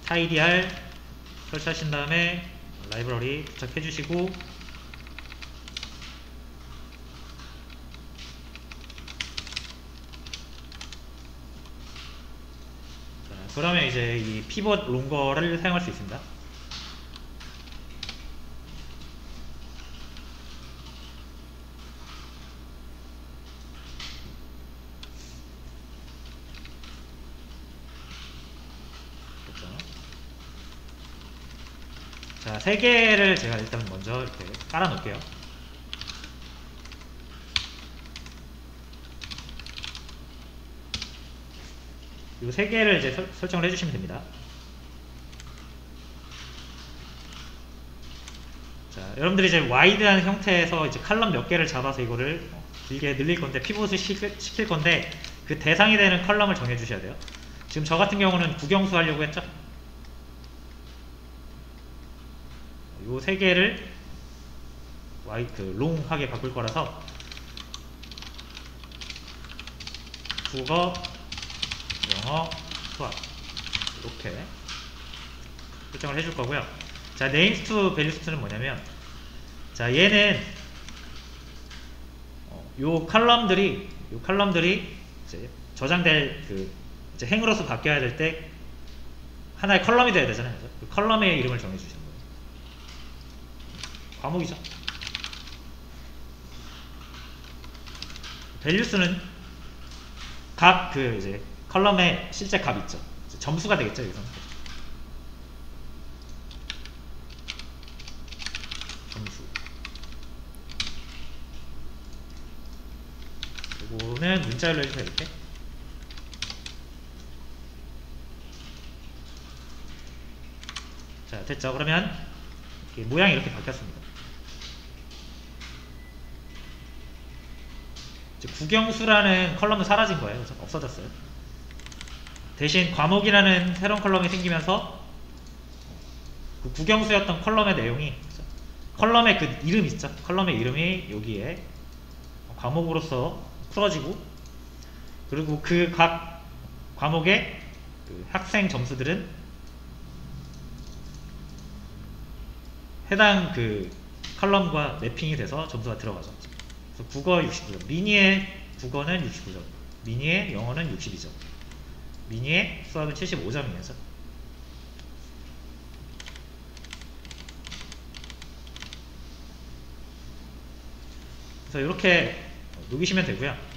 tidyr 설치하신 다음에 라이브러리 도착해 주시고, 그러면 이제 이 피벗 롱거를 사용할 수 있습니다. 그렇죠? 자, 3개를 제가 일단 먼저 이렇게 깔아 놓을게요. 이 3개를 이제 설정을 해주시면 됩니다. 자, 여러분들이 이제 와이드한 형태에서 이제 칼럼 몇 개를 잡아서 이거를 길게 늘릴 건데, 피벗을 시킬 건데, 그 대상이 되는 컬럼을 정해 주셔야 돼요. 지금 저 같은 경우는 국영수 하려고 했죠. 요 3개를 롱하게 바꿀 거라서 국어, 영어, 수학 이렇게 설정을 해줄 거고요. 자, names to values to는 뭐냐면, 자, 얘는 요 칼럼들이 이제 저장될 이제 행으로서 바뀌어야 될 때 하나의 컬럼이 돼야 되잖아요. 그 컬럼의 이름을 정해 주시는 거예요. 과목이죠. values는 각 이제 컬럼에 실제 값 있죠. 점수가 되겠죠, 여기서는. 점수. 이거는 문자열로 해주세요, 이렇게. 자, 됐죠? 그러면 모양이 이렇게 바뀌었습니다. 이제 국영수라는 컬럼은 사라진 거예요. 그래서 없어졌어요. 대신 과목이라는 새로운 컬럼이 생기면서 그 국영수였던 컬럼의 내용이, 컬럼의 그 이름 있죠? 컬럼의 이름이 여기에 과목으로서 풀어지고, 그리고 그 각 과목의 그 학생 점수들은 해당 그 컬럼과 매핑이 돼서 점수가 들어가죠. 그래서 국어 69점, 미니의 국어는 69점, 미니의 영어는 62점, 미니의 수학은 75점이면서. 그래서 이렇게 녹이시면 되고요.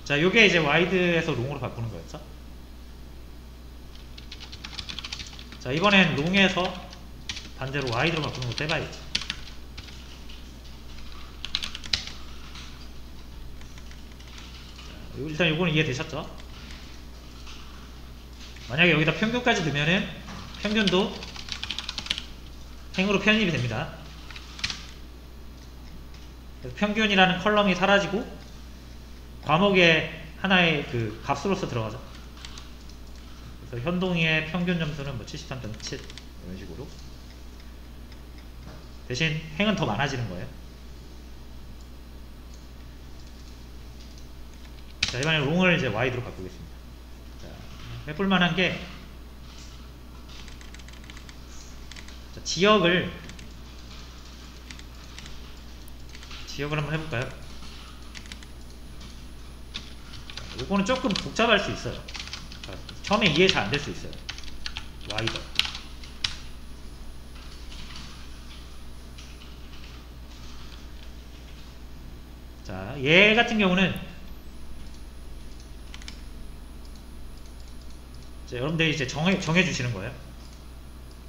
자, 요게 이제 와이드에서 롱으로 바꾸는 거였죠. 자, 이번엔 롱에서 반대로 와이드로 바꾸는 것도 해봐야겠죠. 일단 요거는 이해되셨죠? 만약에 여기다 평균까지 넣으면은 평균도 행으로 편입이 됩니다. 그래서 평균이라는 컬럼이 사라지고 과목의 하나의 그 값으로서 들어가죠. 그래서 현동이의 평균 점수는 뭐 73.7 이런 식으로. 대신 행은 더 많아지는 거예요. 자, 이번에 롱을 이제 와이드로 바꾸겠습니다. 자, 해볼 만한 게, 자, 지역을 한번 해볼까요? 요거는 조금 복잡할 수 있어요. 처음에 이해 잘 안 될 수 있어요. 와이더. 자, 얘 같은 경우는 자, 여러분들이 이제 정해 주시는 거예요.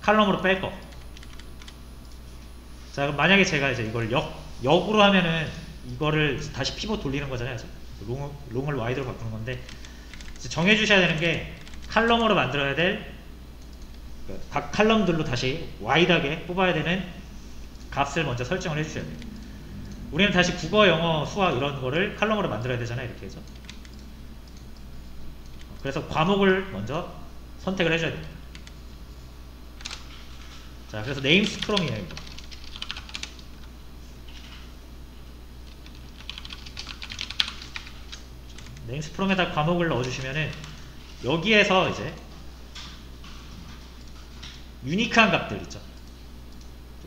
칼럼으로 뺄 거. 자, 그럼 만약에 제가 이제 이걸 역으로 하면은 이거를 다시 피벗 돌리는 거잖아요. 롱을 와이드로 바꾸는 건데, 정해 주셔야 되는 게 칼럼으로 만들어야 될 각 칼럼들로 다시 와이드하게 뽑아야 되는 값을 먼저 설정을 해 주셔야 돼요. 우리는 다시 국어, 영어, 수학 이런 거를 칼럼으로 만들어야 되잖아요. 이렇게 해서. 그래서 과목을 먼저 선택을 해줘야 됩니다. 자, 그래서 네임 스트롱이에요. 이거. 네임 스트롱에다 과목을 넣어주시면은 여기에서 이제 유니크한 값들 있죠.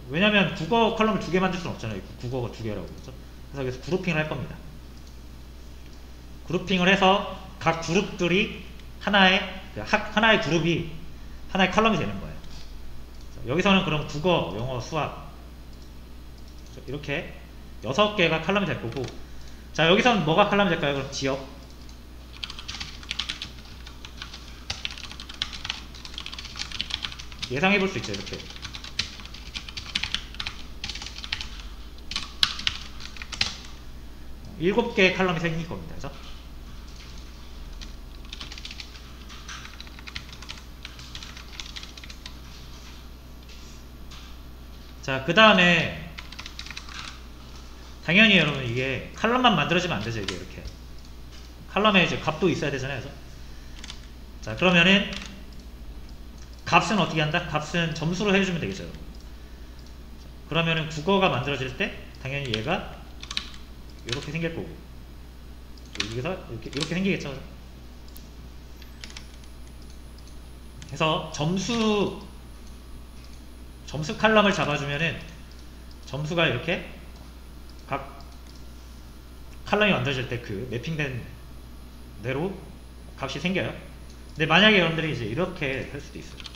왜냐면 국어 컬럼을 2개 만들 수는 없잖아요. 국어가 2개라고 그러죠. 그래서 여기서 그룹핑을 할 겁니다. 그룹핑을 해서 각 그룹들이 하나의 그룹이 하나의 컬럼이 되는 거예요. 여기서는 그럼 국어, 영어, 수학 이렇게 6개가 컬럼이 될 거고, 자, 여기서는 뭐가 컬럼이 될까요? 그럼 지역, 예상해 볼 수 있죠. 이렇게 7개의 컬럼이 생길 겁니다. 그죠? 자, 그 다음에 당연히 여러분 이게 컬럼만 만들어지면 안 되죠. 이게 이렇게 컬럼에 이제 값도 있어야 되잖아요. 그래서 자, 그러면은 값은 어떻게 한다? 값은 점수로 해주면 되겠죠. 자, 그러면은 국어가 만들어질 때 당연히 얘가 이렇게 생길 거고, 여기서 이렇게 생기겠죠. 그래서 점수 컬럼을 잡아주면은 점수가 이렇게 각 컬럼이 만들어질 때 그 매핑된 대로 값이 생겨요. 근데 만약에 여러분들이 이제 이렇게 할 수도 있어요.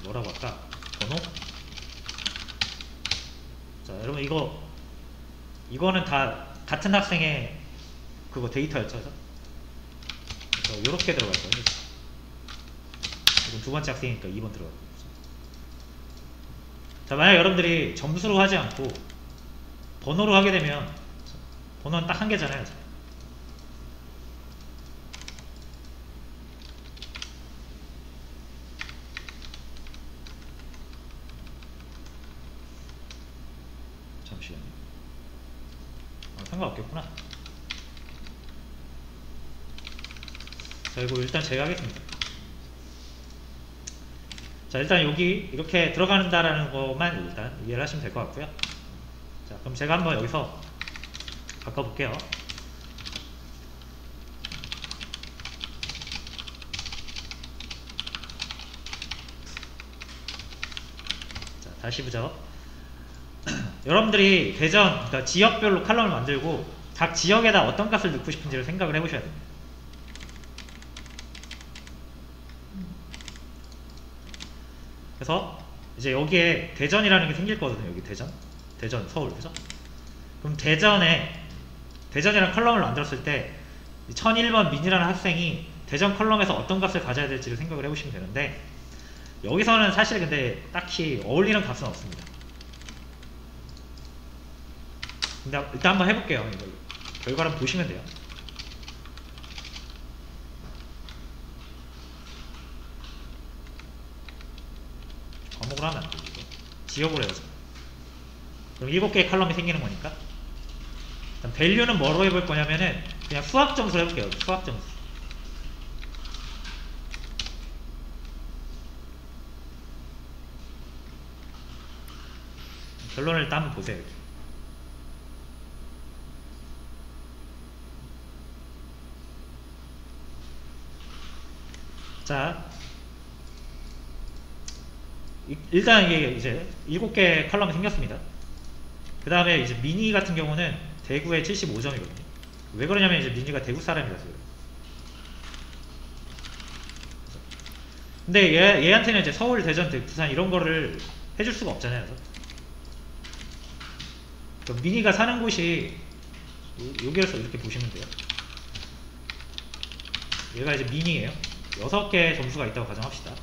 뭐라고 할까? 번호? 자, 여러분 이거는 다 같은 학생의 그거 데이터였죠. 그래서 이렇게 들어갈 거예요. 이건 두 번째 학생이니까 2번 들어갈 거예요. 자, 만약 여러분들이 점수로 하지 않고 번호로 하게 되면 번호는 딱 한 개잖아요. 잠시만요. 상관없겠구나. 자, 이거 일단 제가 하겠습니다. 자, 일단 여기 이렇게 들어간다라는 것만 일단 이해를 하시면 될 것 같고요. 자, 그럼 제가 한번 여기서 바꿔볼게요. 자, 다시 보죠. 여러분들이 그러니까 지역별로 컬럼을 만들고 각 지역에다 어떤 값을 넣고 싶은지를 생각을 해보셔야 됩니다. 그래서 이제 여기에 대전이라는 게 생길 거거든요. 여기 대전, 서울, 그죠? 그럼 대전이라는 컬럼을 만들었을 때 1001번 민이라는 학생이 대전 컬럼에서 어떤 값을 가져야 될지를 생각을 해보시면 되는데, 여기서는 사실 근데 딱히 어울리는 값은 없습니다. 근데 일단 한번 해볼게요. 이거 결과를 한번 보시면 돼요. 과목으로 하면 안 되고 지역으로 해야죠. 그럼 7개의 컬럼이 생기는 거니까. 일단 밸류는 뭐로 해볼 거냐면은 그냥 수학 점수로 해볼게요. 수학 점수. 결론을 일단 한번 보세요. 이렇게. 자, 일단 이게 이제 7개 컬럼이 생겼습니다. 그 다음에 이제 미니 같은 경우는 대구에 75점이거든요. 왜 그러냐면 이제 미니가 대구 사람이라서 그래요. 근데 얘한테는 이제 서울, 대전, 부산 이런 거를 해줄 수가 없잖아요. 그래서 미니가 사는 곳이 여기에서 이렇게 보시면 돼요. 얘가 이제 미니예요. 6개의 점수가 있다고 가정합시다.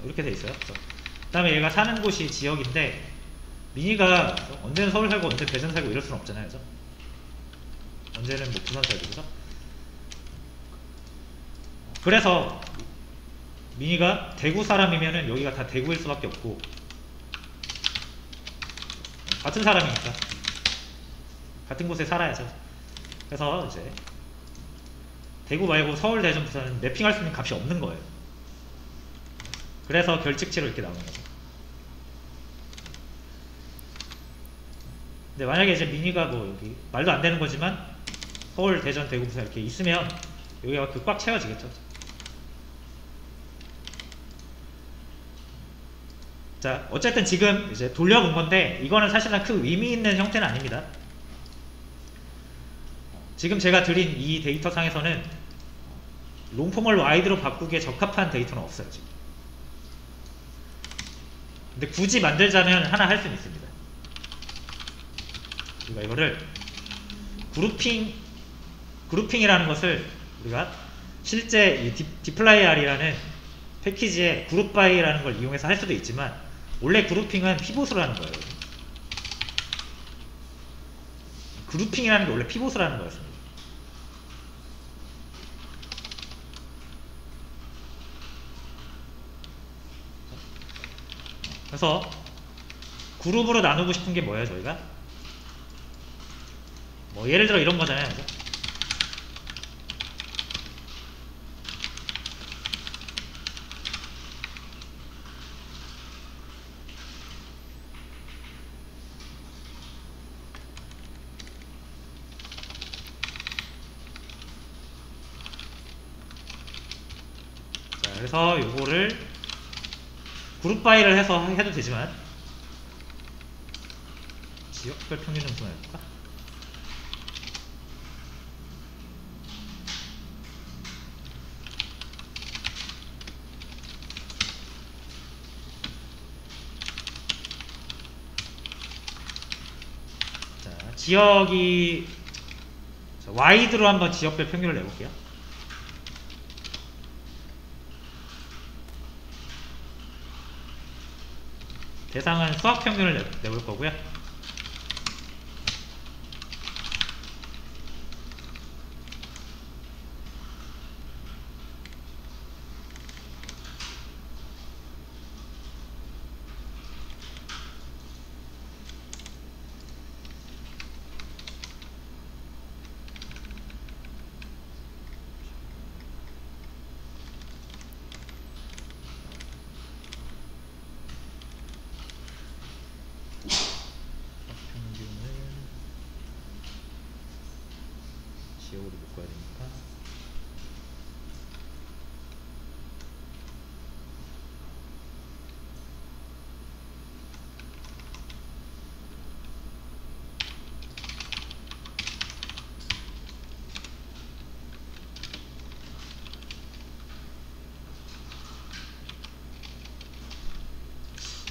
이렇게 돼 있어요. 그 다음에 얘가 사는 곳이 지역인데, 미니가 언제는 서울 살고 언제는 대전 살고 이럴 수는 없잖아요. 그죠? 언제는 뭐 부산 살고, 그죠? 그래서 미니가 대구 사람이면은 여기가 다 대구일 수밖에 없고, 같은 사람이니까 같은 곳에 살아야죠. 그래서 이제 대구 말고 서울, 대전, 부산은 매핑할 수 있는 값이 없는 거예요. 그래서 결칙치로 이렇게 나오는 거죠. 근데 만약에 이제 미니가 뭐 여기 말도 안 되는 거지만 서울, 대전, 대구, 부산 이렇게 있으면 여기가 꽉 채워지겠죠. 자, 어쨌든 지금 이제 돌려본 건데 이거는 사실은 큰 의미 있는 형태는 아닙니다. 지금 제가 드린 이 데이터 상에서는 롱폼을 와이드로 바꾸기에 적합한 데이터는 없어요 지금. 근데 굳이 만들자면 하나 할 수는 있습니다. 우리가 이거를 그룹핑이라는 것을 우리가 실제 이 디플라이R이라는 패키지에 그룹바이라는 걸 이용해서 할 수도 있지만, 원래 그룹핑은 피봇으로 하는 거예요. 그룹핑이라는 게 원래 피봇으로 하는 거였습니다. 그래서 그룹으로 나누고 싶은 게 뭐예요 저희가? 뭐 예를 들어 이런 거잖아요. 그죠? 자, 그래서 요거를 그룹 바이를 해서 해도 되지만, 지역별 평균 점수만 해볼까? 자, 지역이 와이드로 한번 지역별 평균을 내볼게요. 대상은 수학 평균을 내볼 거고요. 지역으로 묶어야 되니까.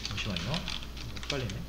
잠시만요. 헷갈리네.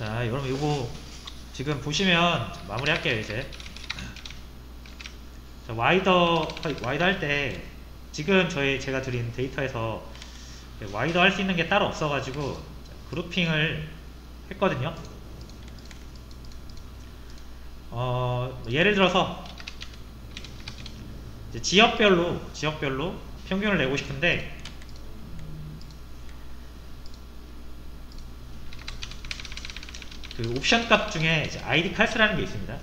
자, 여러분 이거 지금 보시면 마무리할게요. 이제 자, 와이더 할 때 지금 제가 드린 데이터에서 와이더 할 수 있는 게 따로 없어가지고 그룹핑을 했거든요. 예를 들어서 이제 지역별로 평균을 내고 싶은데 그 옵션 값 중에 이제 ID 칼스라는 게 있습니다.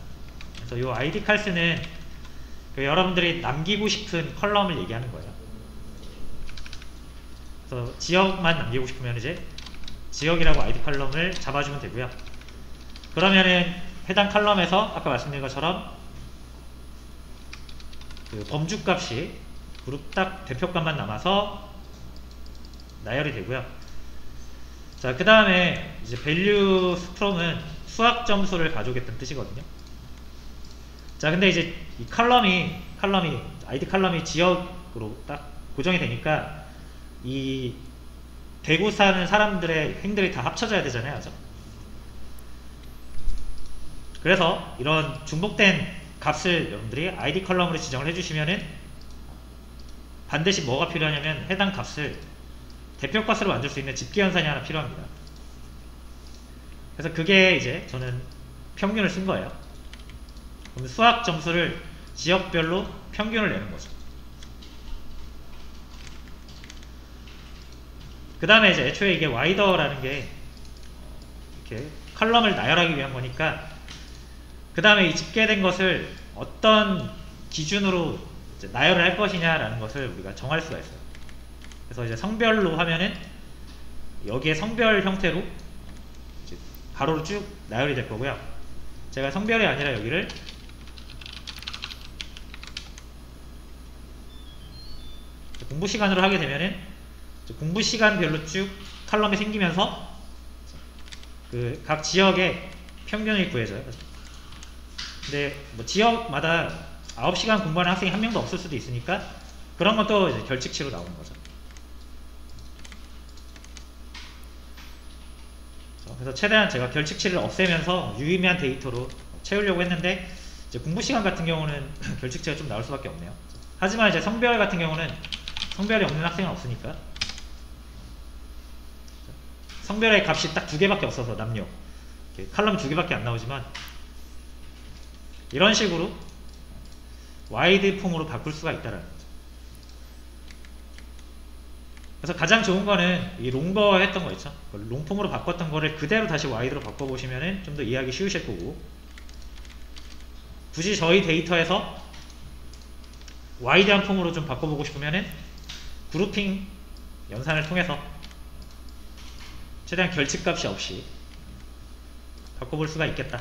그래서 이 ID 칼스는 그 여러분들이 남기고 싶은 컬럼을 얘기하는 거예요. 그래서 지역만 남기고 싶으면 이제 지역이라고 ID 컬럼을 잡아주면 되고요. 그러면은 해당 컬럼에서 아까 말씀드린 것처럼 그 범주 값이 그룹 딱 대표 값만 남아서 나열이 되고요. 자, 그 다음에 이제 value from은 수학 점수를 가져오겠다는 뜻이거든요. 자, 근데 이제 이 ID 컬럼이 지역으로 딱 고정이 되니까 이 대구 사는 사람들의 행들이 다 합쳐져야 되잖아요. 그죠? 그래서 이런 중복된 값을 여러분들이 ID 컬럼으로 지정을 해주시면은 반드시 뭐가 필요하냐면 해당 값을 대표 값으로 만들 수 있는 집계연산이 하나 필요합니다. 그래서 그게 이제 저는 평균을 쓴 거예요. 그럼 수학 점수를 지역별로 평균을 내는 거죠. 그 다음에 이제 애초에 이게 와이더라는 게 이렇게 컬럼을 나열하기 위한 거니까 그 다음에 이 집계된 것을 어떤 기준으로 이제 나열을 할 것이냐라는 것을 우리가 정할 수가 있어요. 그래서 이제 성별로 하면은 여기에 성별 형태로 이제 가로로 쭉 나열이 될 거고요. 제가 성별이 아니라 여기를 공부 시간으로 하게 되면은 공부 시간별로 쭉 컬럼이 생기면서 그 각 지역의 평균이 구해져요. 근데 뭐 지역마다 9시간 공부하는 학생이 한 명도 없을 수도 있으니까 그런 것도 이제 결칙치로 나오는 거죠. 그래서 최대한 제가 결칙치를 없애면서 유의미한 데이터로 채우려고 했는데 이제 공부 시간 같은 경우는 결칙치가 좀 나올 수밖에 없네요. 하지만 이제 성별 같은 경우는 성별이 없는 학생은 없으니까 성별의 값이 딱 2개밖에 없어서 남녀 컬럼이 2개밖에 안 나오지만 이런 식으로 와이드 폼으로 바꿀 수가 있다라는 거죠. 그래서 가장 좋은 거는 이 롱버 했던 거 있죠. 롱폼으로 바꿨던 거를 그대로 다시 와이드로 바꿔보시면은 좀 더 이해하기 쉬우실 거고, 굳이 저희 데이터에서 와이드한 폼으로 좀 바꿔보고 싶으면은 그룹핑 연산을 통해서 최대한 결칙값이 없이 바꿔볼 수가 있겠다.